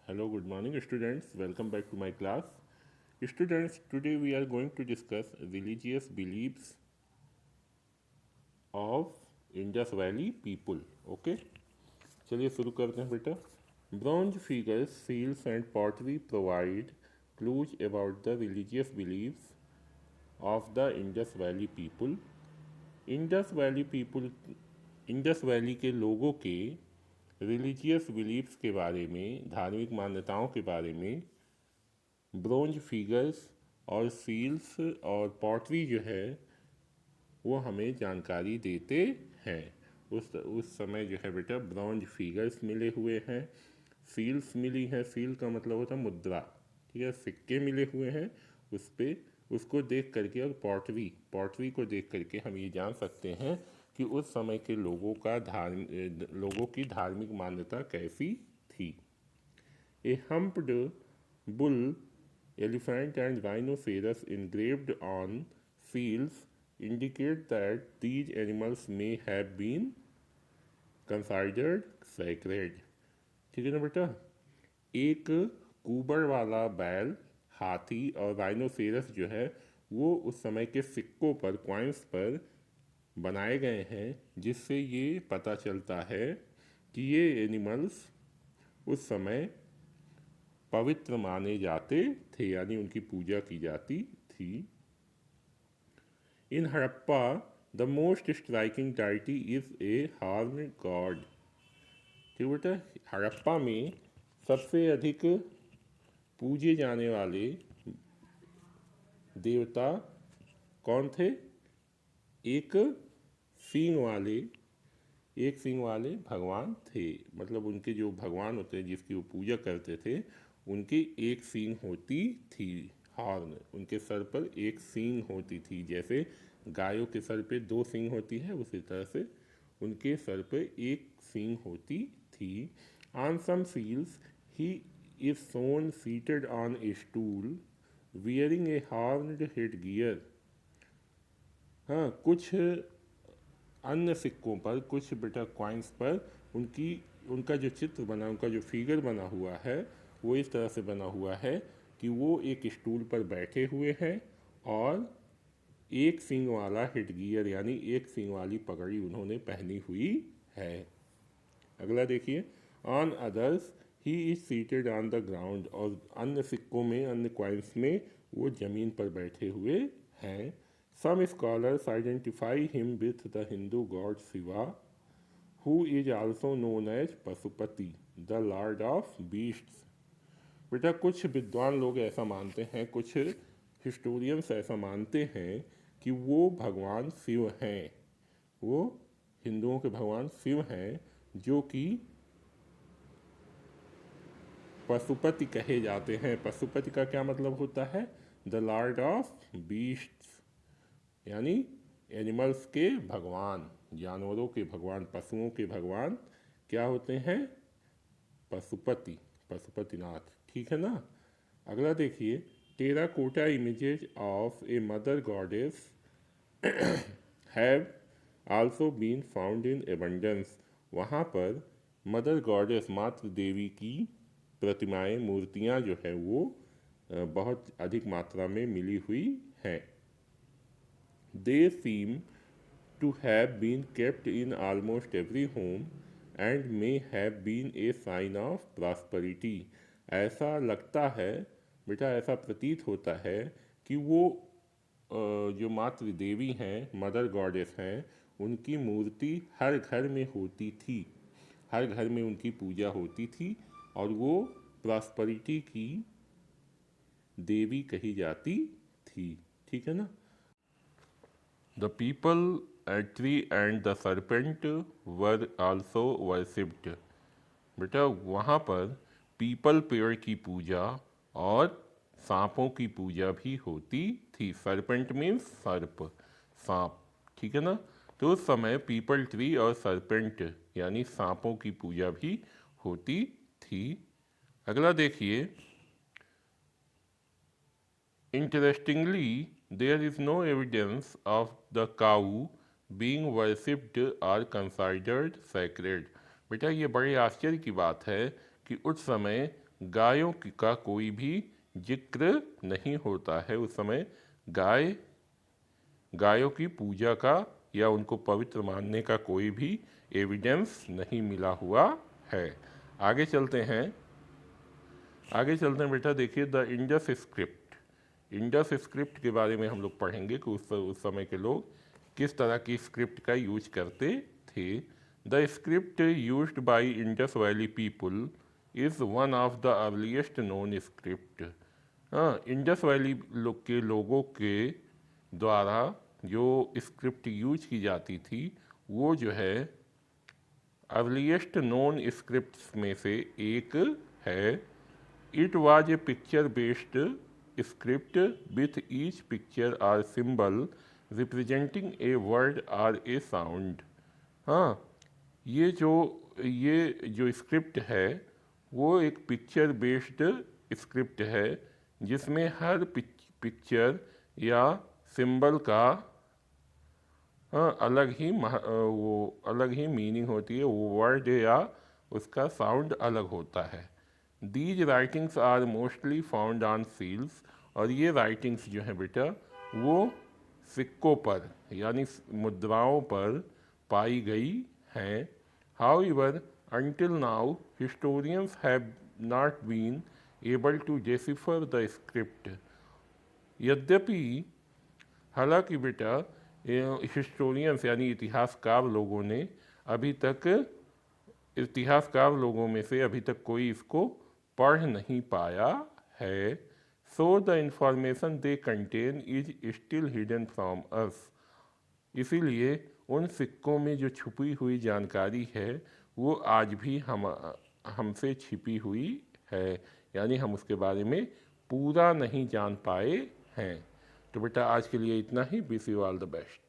Hello, good morning, students. Welcome back to my class. Students, today we are going to discuss religious beliefs of Indus Valley people. Okay, चलिए शुरू करते हैं बेटा. Bronze figures, seals and pottery provide clues about the religious beliefs of the Indus Valley people. Indus Valley people, Indus Valley के लोगों के religious beliefs के बारे में, धार्मिक मान्यताओं के बारे में ब्रोंज फिगर्स और सील्स और पॉटरी जो है वो हमें जानकारी देते हैं. उस समय जो है बेटा ब्रॉन्ज फिगर्स मिले हुए हैं, सील्स मिली हैं. सील का मतलब होता है मुद्रा, ठीक है, सिक्के मिले हुए हैं उस पर. उसको देख करके और पॉटरी को देख करके हम ये जान सकते हैं कि उस समय के लोगों की धार्मिक मान्यता कैसी थी. A humped bull, elephant and rhinoceros engraved on seals indicate that these animals may have been considered sacred. ठीक है ना बेटा. एक कुबर वाला बैल, हाथी और राइनोसेरस जो है वो उस समय के सिक्कों पर, कॉइन्स पर बनाए गए हैं, जिससे ये पता चलता है कि ये एनिमल्स उस समय पवित्र माने जाते थे, यानी उनकी पूजा की जाती थी. In Harappa the most striking deity is a horn god. ठीक बेटा, हड़प्पा में सबसे अधिक पूजे जाने वाले देवता कौन थे? एक सींग वाले, एक सींग वाले भगवान थे. मतलब उनके जो भगवान होते हैं जिसकी वो पूजा करते थे, उनकी एक सींग होती थी, हॉर्न. उनके सर पर एक सींग होती थी. जैसे गायों के सर पे दो सींग होती है, उसी तरह से उनके सर पे एक सींग होती थी. On some seals he is shown seated on a stool wearing a horned head gear. हाँ, कुछ अन्य सिक्कों पर, कुछ बेटा कॉइन्स पर उनका जो चित्र बना, उनका जो फिगर बना हुआ है वो इस तरह से बना हुआ है कि वो एक स्टूल पर बैठे हुए हैं और एक सींग वाला हेडगियर यानी एक सींग वाली पगड़ी उन्होंने पहनी हुई है. अगला देखिए. On others he is seated on the ground. और अन्य सिक्कों में, अन्य कॉइन्स में वो जमीन पर बैठे हुए हैं. Some scholars identify him with the Hindu god Shiva, who is also known as Pashupati, the lord of beasts. बेटा कुछ विद्वान लोग ऐसा मानते हैं, कुछ हिस्टोरियंस ऐसा मानते हैं कि वो भगवान शिव हैं, वो हिंदुओं के भगवान शिव हैं, जो कि पशुपति कहे जाते हैं. पशुपति का क्या मतलब होता है? द लॉर्ड ऑफ बीस्ट्स, यानी एनिमल्स के भगवान, जानवरों के भगवान, पशुओं के भगवान क्या होते हैं? पशुपति, पशुपतिनाथ. ठीक है ना. अगला देखिए. Terracotta images of a mother goddess have also been found in abundance. वहाँ पर मदर गॉडेस, मातृ देवी की प्रतिमाएं, मूर्तियाँ जो है वो बहुत अधिक मात्रा में मिली हुई हैं. They seem to have been kept in almost every home and may have been a sign of prosperity. ऐसा लगता है बेटा, ऐसा प्रतीत होता है कि वो जो मातृ देवी हैं, मदर गॉडेस हैं, उनकी मूर्ति हर घर में होती थी, हर घर में उनकी पूजा होती थी और वो प्रॉस्परिटी की देवी कही जाती थी. ठीक है ना. The people, a tree and the serpent were also worshipped. बेटा वहाँ पर पीपल पेड़ की पूजा और सांपों की पूजा भी होती थी. सरपेंट मीन्स सर्प, सांप. ठीक है ना. तो उस समय पीपल ट्री और सरपेंट यानी सांपों की पूजा भी होती थी. अगला देखिए. Interestingly, there is no evidence of the cow being worshipped or considered sacred. बेटा ये बड़े आश्चर्य की बात है कि उस समय गायों का कोई भी जिक्र नहीं होता है। उस समय गायों की पूजा का या उनको पवित्र मानने का कोई भी एविडेंस नहीं मिला हुआ है। आगे चलते हैं बेटा। देखिए the Indus script. Indus script के बारे में हम लोग पढ़ेंगे कि उस समय के लोग किस तरह की स्क्रिप्ट का यूज करते थे। The script used by Indus Valley people is one of the earliest known script. हाँ, इंडस वैली के लोगों के द्वारा जो स्क्रिप्ट यूज की जाती थी वो जो है अर्लीस्ट नोन स्क्रिप्ट्स में से एक है। It was a picture based script with each picture or symbol representing a word or a sound. हाँ, ये जो स्क्रिप्ट है वो एक पिक्चर बेस्ड स्क्रिप्ट है जिसमें हर पिक्चर या सिंबल का हाँ वो अलग ही मीनिंग होती है, वो वर्ड या उसका साउंड अलग होता है। These writings are mostly found on seals, और ये राइटिंग्स जो हैं बेटा वो सिक्कों पर यानी मुद्राओं पर पाई गई हैं। However until now historians have not been able to decipher the script। यद्यपि हालांकि बेटा हिस्टोरियंस यानी इतिहासकार लोगों में से अभी तक कोई इसको पढ़ नहीं पाया है। So the information they contain is still hidden from us. इसीलिए उन सिक्कों में जो छुपी हुई जानकारी है वो आज भी हमसे छिपी हुई है, यानी हम उसके बारे में पूरा नहीं जान पाए हैं। तो बेटा आज के लिए इतना ही। Wish you all the best.